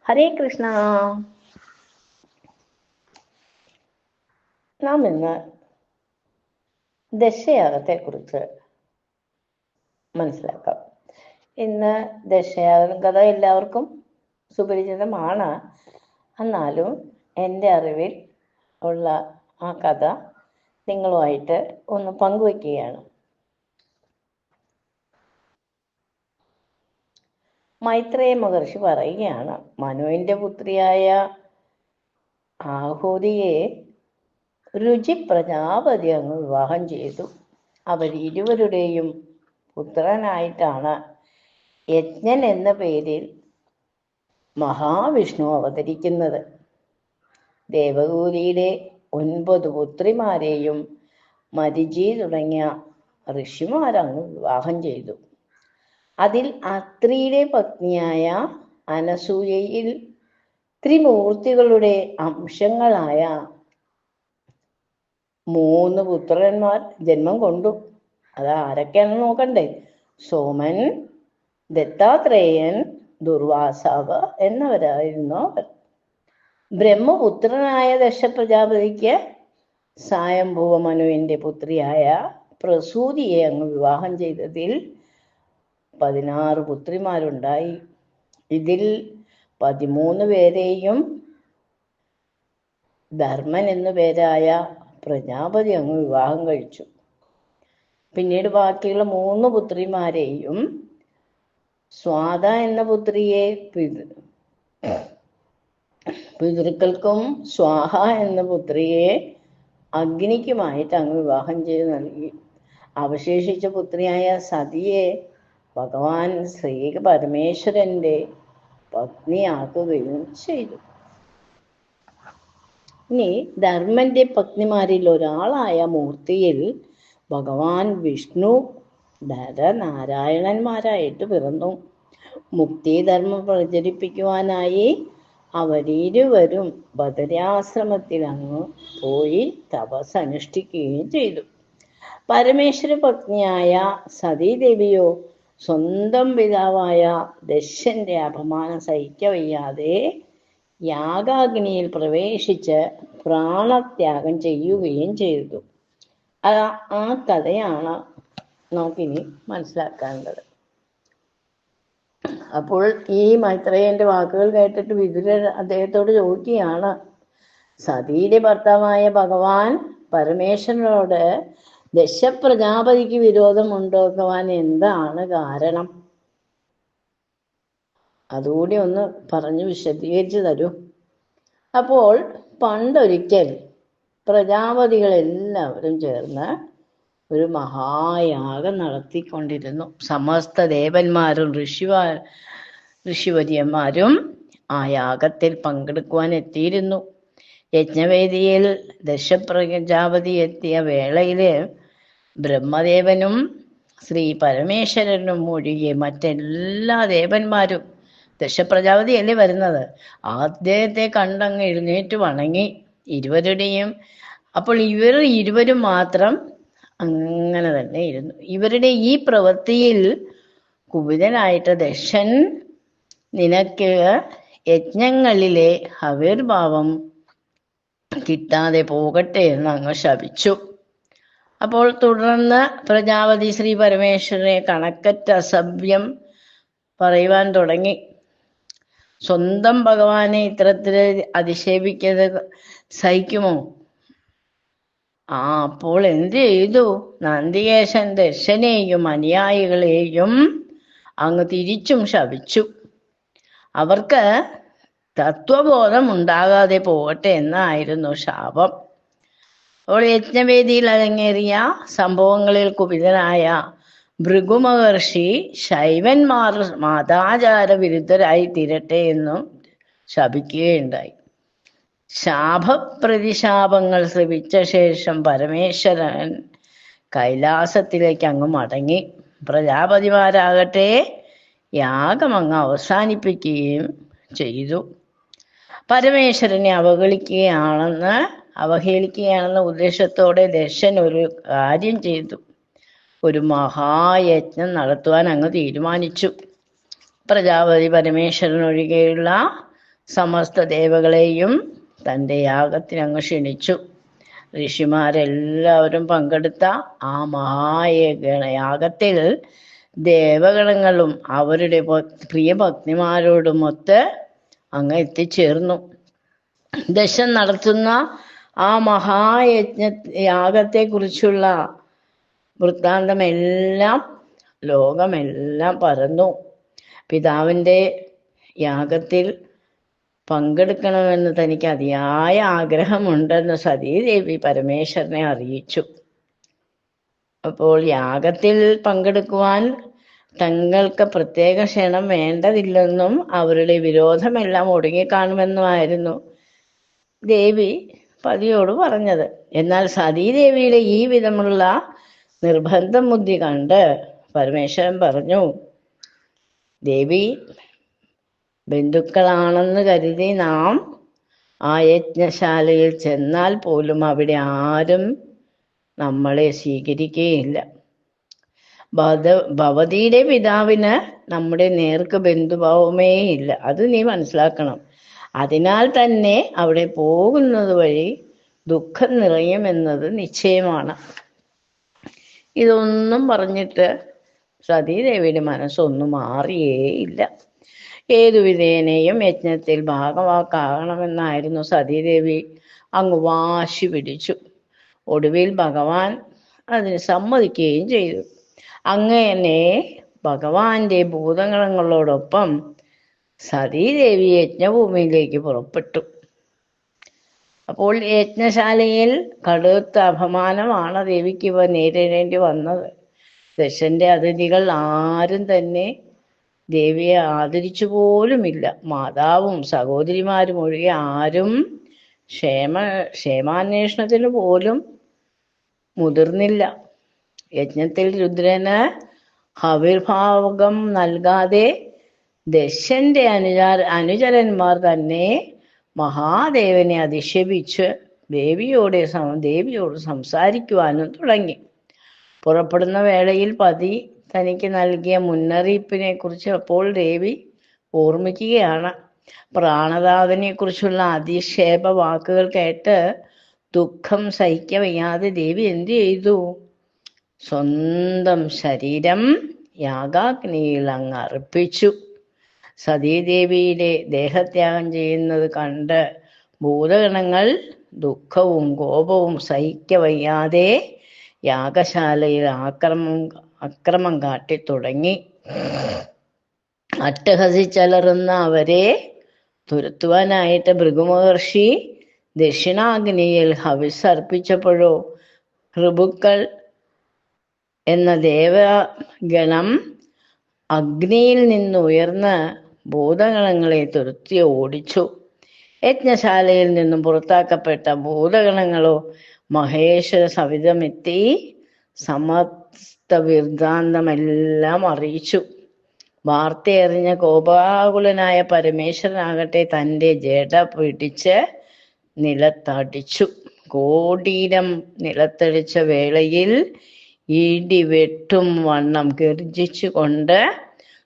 ഹരേ കൃഷ്ണ. നാം ഇന്ന് ദശയാഗത്തെക്കുറിച്ച് മനസ്സിലാക്കാം. ഇന്ന് ദശയാഗം കഥ എല്ലാവർക്കും സുപരിചിതമാണ്. എന്നാലും എൻ്റെ അറിവിൽ ഉള്ള ആ കഥ നിങ്ങളുമായിട്ട് ഒന്ന് പങ്കുവയ്ക്കുകയാണ്. മൈത്രേയ മഹർഷി പറയുകയാണ്, മനുവിൻ്റെ പുത്രിയായ ആഹൂതിയെ രുചി പ്രജാപതി അങ്ങ് വിവാഹം ചെയ്തു. അവരിരുവരുടെയും പുത്രനായിട്ടാണ് യജ്ഞൻ എന്ന പേരിൽ മഹാവിഷ്ണു അവതരിക്കുന്നത്. ദേവകൂലിയുടെ 9 പുത്രിമാരെയും മരിചി തുടങ്ങിയ ഋഷിമാരങ്ങ് വിവാഹം ചെയ്തു. അതിൽ അത്രിയുടെ പത്നിയായ അനസൂയയിൽ ത്രിമൂർത്തികളുടെ അംശങ്ങളായ 3 പുത്രന്മാർ ജന്മം കൊണ്ടു. അത് ആരൊക്കെയാണെന്ന് നോക്കണ്ടേ? സോമൻ, ദത്താത്രേയൻ, ദുർവാസാവ് എന്നവരായിരുന്നു അവർ. ബ്രഹ്മപുത്രനായ ദശപ്രജാപതിക്ക് സ്വയംഭുവ മനുവിൻ്റെ പുത്രിയായ പ്രസൂതിയെ അങ്ങ് വിവാഹം ചെയ്തതിൽ 16 പുത്രിമാരുണ്ടായി. ഇതിൽ 13 പേരെയും ധർമ്മൻ എന്നു പേരായ പ്രജാപതി അങ്ങ് വിവാഹം കഴിച്ചു. പിന്നീട് ബാക്കിയുള്ള 3 പുത്രിമാരെയും സ്വാത എന്ന പുത്രിയെ പിതൃക്കൾക്കും സ്വാഹ എന്ന പുത്രിയെ അഗ്നിക്കുമായിട്ട് അങ്ങ് വിവാഹം ചെയ്ത് നൽകി. അവശേഷിച്ച പുത്രിയായ സതിയെ ഭഗവാൻ ശ്രീ പരമേശ്വരന്റെ പത്നിയാക്കുകയും ചെയ്തു. ഇനി ധർമ്മന്റെ പത്നിമാരിൽ ഒരാളായ മൂർത്തിയിൽ ഭഗവാൻ വിഷ്ണു നരനാരായണന്മാരായിട്ട് പിറന്നു. മുക്തിധർമ്മം പ്രചരിപ്പിക്കുവാനായി അവരിരുവരും ബദരാശ്രമത്തിൽ അങ്ങ് പോയി തപസ് അനുഷ്ഠിക്കുകയും ചെയ്തു. പരമേശ്വര പത്നിയായ സതീദേവിയോ സ്വന്തം പിതാവായ ദശന്റെ അപമാനം സഹിക്കവയ്യാതെ യാഗാഗ്നിയിൽ പ്രവേശിച്ച് പ്രാണത്യാഗം ചെയ്യുകയും ചെയ്തു. ആ കഥയാണ് നമുക്കിനി മനസ്സിലാക്കേണ്ടത്. അപ്പോൾ ഈ മൈത്രേയന്റെ വാക്കുകൾ കേട്ടിട്ട് വിതുരർ അദ്ദേഹത്തോട് ചോദിക്കുകയാണ്, സതിയുടെ ഭർത്താവായ ഭഗവാൻ പരമേശ്വരനോട് ദശപ്രജാപതിക്ക് വിരോധം ഉണ്ടാക്കുവാൻ എന്താണ് കാരണം? അതുകൂടി ഒന്ന് പറഞ്ഞ് വിശദീകരിച്ചു തരൂ. അപ്പോൾ പണ്ടൊരിക്കൽ പ്രജാപതികളെല്ലാവരും ചേർന്ന് ഒരു മഹായാഗം നടത്തിക്കൊണ്ടിരുന്നു. സമസ്ത ദേവന്മാരും ഋഷിവര്യന്മാരും ആ യാഗത്തിൽ പങ്കെടുക്കുവാൻ എത്തിയിരുന്നു. യജ്ഞവേദിയിൽ ദശപ്രജാപതി എത്തിയ വേളയില് ബ്രഹ്മദേവനും ശ്രീ പരമേശ്വരനും ഒഴികെ മറ്റെല്ലാ ദേവന്മാരും, ദശപ്രജാപതി അല്ലേ വരുന്നത്, അദ്ദേഹത്തെ കണ്ടങ്ങ് എഴുന്നേറ്റ് വണങ്ങി ഇരുവരുടെയും. അപ്പോൾ ഇവർ ഇരുവരും മാത്രം അങ്ങനെ തന്നെ ഇരുന്നു. ഇവരുടെ ഈ പ്രവൃത്തിയിൽ കുപിതനായിട്ട് ദശൻ, നിനക്ക് യജ്ഞങ്ങളിലെ ആവിർഭാവം കിട്ടാതെ പോകട്ടെ എന്ന് അങ്ങ് ശപിച്ചു. അപ്പോൾ തുടർന്ന് പ്രജാപതി ശ്രീ പരമേശ്വരനെ കണക്കറ്റ അസഭ്യം പറയുവാൻ തുടങ്ങി. സ്വന്തം ഭഗവാനെ ഇത്തരത്തിൽ അധിക്ഷേപിക്കുന്നത് സഹിക്കുമോ? അപ്പോൾ എന്ത് ചെയ്തു? നന്ദികേശൻ ദശനെയും അനുയായികളെയും അങ്ങ് തിരിച്ചും ശപിച്ചു. അവർക്ക് തത്വബോധം ഉണ്ടാകാതെ പോകട്ടെ എന്നായിരുന്നു ശാപം. അപ്പോൾ യജ്ഞവേദിയിൽ അരങ്ങേറിയ സംഭവങ്ങളിൽ കുപിതനായ ഭൃഗുമഹർഷി ശൈവന്മാർ മതാചാര വിരുദ്ധരായി തീരട്ടെ എന്നും ശപിക്കുകയുണ്ടായി. ശാപപ്രതിശാപങ്ങൾ ശ്രവിച്ച ശേഷം പരമേശ്വരൻ കൈലാസത്തിലേക്ക് അങ്ങ് മടങ്ങി. പ്രജാപതിമാരാകട്ടെ യാഗം അങ്ങ് അവസാനിപ്പിക്കുകയും ചെയ്തു. പരമേശ്വരനെ അവഹേളിക്കുകയാണെന്ന ഉദ്ദേശത്തോടെ ദശൻ ഒരു കാര്യം ചെയ്തു. ഒരു മഹായജ്ഞം നടത്തുവാൻ അങ്ങ് തീരുമാനിച്ചു. പ്രജാപതി പരമേശ്വരൻ ഒഴികെയുള്ള സമസ്ത ദേവകളെയും തൻ്റെ യാഗത്തിനങ്ങ് ക്ഷണിച്ചു. ഋഷിമാരെല്ലാവരും പങ്കെടുത്ത ആ യാഗത്തിൽ ദേവഗണങ്ങളും അവരുടെ പ്രിയ ഭക്തിമാരോടുമൊത്ത് അങ്ങ് എത്തിച്ചേർന്നു. ദശൻ നടത്തുന്ന ആ യാഗത്തെക്കുറിച്ചുള്ള വൃത്താന്തമെല്ലാം ലോകമെല്ലാം പരന്നു. പിതാവിൻ്റെ യാഗത്തിൽ പങ്കെടുക്കണമെന്ന് തനിക്ക് അതിയായ ആഗ്രഹമുണ്ടെന്ന് സതീദേവി പരമേശ്വരനെ അറിയിച്ചു. അപ്പോൾ യാഗത്തിൽ പങ്കെടുക്കുവാൻ തങ്ങൾക്ക് പ്രത്യേക ക്ഷണം വേണ്ടതില്ലെന്നും അവരുടെ വിരോധമെല്ലാം ഒടുങ്ങിക്കാണുമെന്നുമായിരുന്നു ദേവി പതിയോട് പറഞ്ഞത്. എന്നാൽ സതീദേവിയുടെ ഈ വിധമുള്ള നിർബന്ധം ബുദ്ധി കണ്ട് പരമേശ്വരൻ പറഞ്ഞു, ദേവി, ബന്ധുക്കളാണെന്ന് കരുതി നാം ആ യജ്ഞശാലയിൽ ചെന്നാൽ പോലും അവിടെ ആരും നമ്മളെ സ്വീകരിക്കുകയില്ല. ഭവതിയുടെ പിതാവിന് നമ്മുടെ നേർക്ക് ബന്ധുഭാവമേ ഇല്ല. അത് നീ മനസ്സിലാക്കണം. അതിനാൽ തന്നെ അവിടെ പോകുന്നത് വഴി ദുഃഖം നിറയുമെന്നത് നിശ്ചയമാണ്. ഇതൊന്നും പറഞ്ഞിട്ട് സതീദേവിയുടെ മനസ്സൊന്നും മാറിയേയില്ല. ഏതുവിധേനയും യജ്ഞത്തിൽ ഭാഗവാക്കാകണമെന്നായിരുന്നു സതീദേവി അങ്ങ് വാശി പിടിച്ചു. ഒടുവിൽ ഭഗവാൻ അതിന് സമ്മതിക്കുകയും ചെയ്തു. അങ്ങനെ ഭഗവാന്റെ ഭൂതഗണങ്ങളോടൊപ്പം സതീദേവി യജ്ഞഭൂമിയിലേക്ക് പുറപ്പെട്ടു. അപ്പോൾ യജ്ഞശാലയിൽ കടുത്ത അപമാനമാണ് ദേവിക്ക് ഇവ നേരിടേണ്ടി വന്നത്. ദശന്റെ അതിഥികൾ ആരും തന്നെ ദേവിയെ ആദരിച്ചു പോലുമില്ല. മാതാവും സഹോദരിമാരും ഒഴികെ ആരും ക്ഷേമാന്വേഷണത്തിന് പോലും മുതിർന്നില്ല. യജ്ഞത്തിൽ രുദ്രന് ഹവിർഭാവകം നൽകാതെ ദശന്റെ അനുചരന്മാർ തന്നെ മഹാദേവനെ അധിക്ഷേപിച്ച് ദേവിയോട് സംസാരിക്കുവാനും തുടങ്ങി. പുറപ്പെടുന്ന വേളയിൽ പതി തനിക്ക് നൽകിയ മുന്നറിയിപ്പിനെ കുറിച്ച് അപ്പോൾ ദേവി ഓർമ്മിക്കുകയാണ്. പ്രാണനാഥനെ കുറിച്ചുള്ള അധിക്ഷേപ വാക്കുകൾ കേട്ട് ദുഃഖം സഹിക്കവയ്യാതെ ദേവി എന്ത് ചെയ്തു? സ്വന്തം ശരീരം യാഗാഗ്നിയിൽ അങ്ങ് അർപ്പിച്ചു. സതീദേവിയുടെ ദേഹത്യാഗം ചെയ്യുന്നത് കണ്ട് ഭൂതഗണങ്ങൾ ദുഃഖവും കോപവും സഹിക്കവയ്യാതെ യാഗശാലയിൽ അക്രമം കാട്ടി തുടങ്ങി. അട്ടഹസിച്ചലറുന്ന അവരെ തുരത്തുവാനായിട്ട് ഭൃഗുമഹർഷി ദക്ഷിണാഗ്നിയിൽ ഹവിസ് അർപ്പിച്ചപ്പോഴോ ഋഭുക്കൾ എന്ന ദേവഗണം അഗ്നിയിൽ നിന്നുയർന്ന് ഭൂതഗണങ്ങളെ തുരത്തി ഓടിച്ചു. യജ്ഞശാലയിൽ നിന്നും പുറത്താക്കപ്പെട്ട ഭൂതഗണങ്ങളോ മഹേശ്വര സവിധമെത്തി സമസ്ത വൃത്താന്തമെല്ലാം അറിയിച്ചു. വാർത്തയറിഞ്ഞ കോപാകുലനായ പരമേശ്വരനാകട്ടെ തൻ്റെ ജഡ പിടിച്ച് നിലത്തടിച്ചു. കോടീരം നിലത്തടിച്ച വേളയിൽ ഇടിവെട്ടും വണ്ണം ഗർജിച്ചു കൊണ്ട്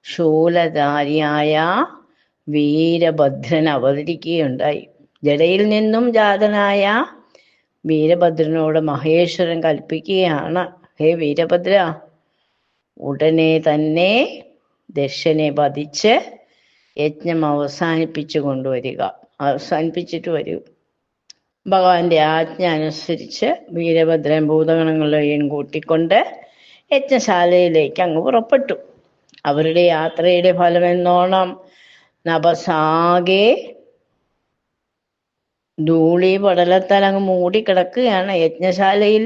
ശൂലധാരിയായ വീരഭദ്രൻ അവതരിക്കുകയുണ്ടായി. ജഡയിൽ നിന്നും ജാതനായ വീരഭദ്രനോട് മഹേശ്വരൻ കൽപ്പിക്കുകയാണ്, ഹേ വീരഭദ്ര, ഉടനെ തന്നെ ദശനെ വധിച്ച് യജ്ഞം അവസാനിപ്പിച്ചിട്ട് വരൂ. ഭഗവാന്റെ ആജ്ഞ അനുസരിച്ച് വീരഭദ്രൻ ഭൂതഗണങ്ങളെയും കൂട്ടിക്കൊണ്ട് യജ്ഞശാലയിലേക്ക് അങ്ങ് പുറപ്പെട്ടു. അവരുടെ യാത്രയുടെ ഫലമെന്നോണം നഭസാകെ ധൂളി പടലത്താൽ അങ്ങ് മൂടിക്കിടക്കുകയാണ്. യജ്ഞശാലയിൽ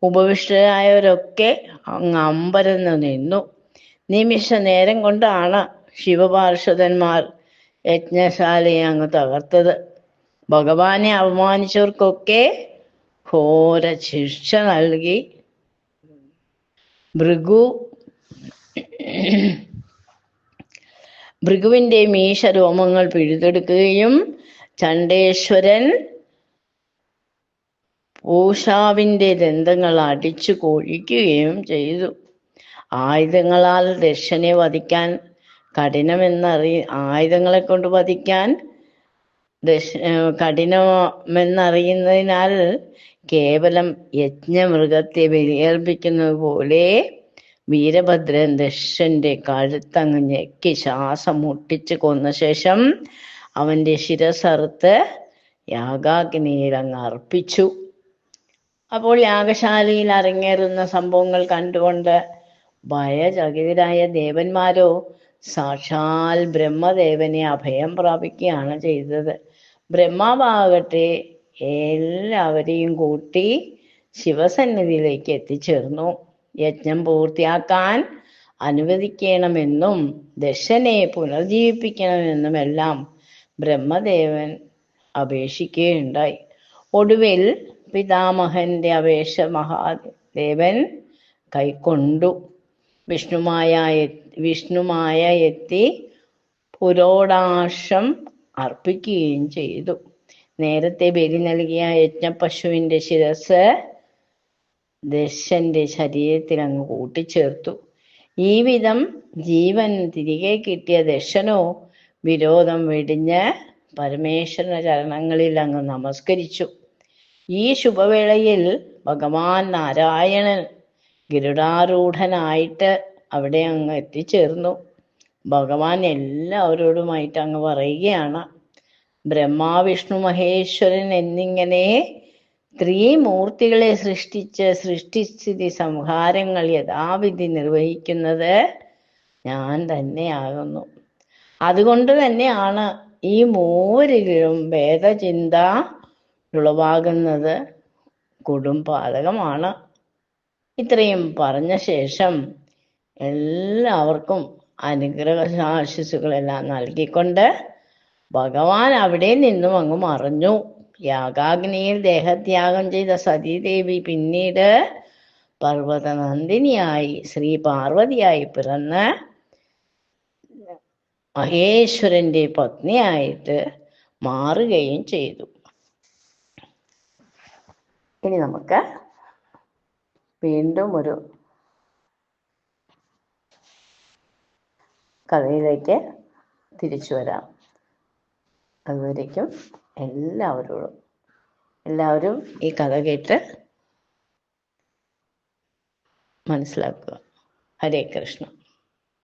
ഉപവിഷ്ടരായവരൊക്കെ അങ്ങ് അമ്പരന്ന് നിന്നു. നിമിഷ നേരം കൊണ്ടാണ് ശിവപാർഷദന്മാർ യജ്ഞശാലയെ അങ്ങ് തകർത്തത്. ഭഗവാനെ അപമാനിച്ചവർക്കൊക്കെ ഘോര ശിക്ഷ നൽകി. ഭൃഗുവിൻ്റെ മീശരോമങ്ങൾ പിഴുതെടുക്കുകയും ചണ്ഡേശ്വരൻ പൂഷാവിൻ്റെ ദന്തങ്ങൾ അടിച്ചു കൊഴിക്കുകയും ചെയ്തു. ആയുധങ്ങളാൽ ദശനെ വധിക്കാൻ ആയുധങ്ങളെ കൊണ്ട് വധിക്കാൻ കഠിനമെന്നറിയുന്നതിനാൽ കേവലം യജ്ഞമൃഗത്തെ ബലിയർപ്പിക്കുന്നത് പോലെ വീരഭദ്രൻ ദക്ഷന്റെ കഴുത്തങ്ങ് ഞെക്കി ശ്വാസം മുട്ടിച്ച് കൊന്ന ശേഷം അവന്റെ ശിരസറുത്ത് യാഗാഗ്നിയിൽ അങ്ങ് അർപ്പിച്ചു. അപ്പോൾ യാഗശാലയിൽ അരങ്ങേറുന്ന സംഭവങ്ങൾ കണ്ടുകൊണ്ട് ഭയചകിതരായ ദേവന്മാരോ സാക്ഷാൽ ബ്രഹ്മദേവനെ അഭയം പ്രാപിക്കുകയാണ് ചെയ്തത്. ബ്രഹ്മാവാകട്ടെ എല്ലാവരെയും കൂട്ടി ശിവസന്നിധിയിലേക്ക് എത്തിച്ചേർന്നു. യജ്ഞം പൂർത്തിയാക്കാൻ അനുവദിക്കണമെന്നും ദശനെ പുനർജീവിപ്പിക്കണമെന്നും എല്ലാം ബ്രഹ്മദേവൻ അപേക്ഷിക്കുകയുണ്ടായി. ഒടുവിൽ പിതാമഹന്റെ അപേക്ഷ മഹാദേവൻ കൈക്കൊണ്ടു. വിഷ്ണുമായ എത്തി പുരോടാശം അർപ്പിക്കുകയും ചെയ്തു. നേരത്തെ ബലി നൽകിയ യജ്ഞപശുവിന്റെ ശിരസ് ദശന്റെ ശരീരത്തിൽ അങ്ങ് കൂട്ടിച്ചേർത്തു. ഈ വിധം ജീവൻ തിരികെ കിട്ടിയ ദശനോ വിരോധം വെടിഞ്ഞ് പരമേശ്വരന ചരണങ്ങളിൽ അങ്ങ് നമസ്കരിച്ചു. ഈ ശുഭവേളയിൽ ഭഗവാൻ നാരായണൻ ഗരുഡാരൂഢനായിട്ട് അവിടെ അങ്ങ് എത്തിച്ചേർന്നു. ഭഗവാൻ എല്ലാവരോടുമായിട്ട് അങ്ങ് പറയുകയാണ്, ബ്രഹ്മാ വിഷ്ണു മഹേശ്വരൻ എന്നിങ്ങനെ ത്രിമൂർത്തികളെ സൃഷ്ടിച്ച് സൃഷ്ടിസ്ഥിതി സംഹാരങ്ങൾ യഥാവിധി നിർവഹിക്കുന്നത് ഞാൻ തന്നെയാകുന്നു. അതുകൊണ്ട് തന്നെയാണ് ഈ മൂവരിലും ഭേദചിന്ത ഉളവാകുന്നത് കൊടും പാതകമാണ്. ഇത്രയും പറഞ്ഞ ശേഷം എല്ലാവർക്കും അനുഗ്രഹാശിസുകളെല്ലാം നൽകിക്കൊണ്ട് ഭഗവാൻ അവിടെ നിന്നും അങ്ങ് മറഞ്ഞു. യാഗാഗ്നിയിൽ ദേഹത്യാഗം ചെയ്ത സതീദേവി പിന്നീട് പർവ്വതനന്ദിനിയായി ശ്രീ പാർവതിയായി പിറന്ന് മഹേശ്വരന്റെ പത്നിയായിട്ട് മാറുകയും ചെയ്തു. ഇനി നമുക്ക് വീണ്ടും ഒരു കഥയിലേക്ക് തിരിച്ചു വരാം. അതുവരേക്കും എല്ലാവരും ഈ കഥ കേട്ട് മനസ്സിലാക്കുക. ഹരേ കൃഷ്ണ.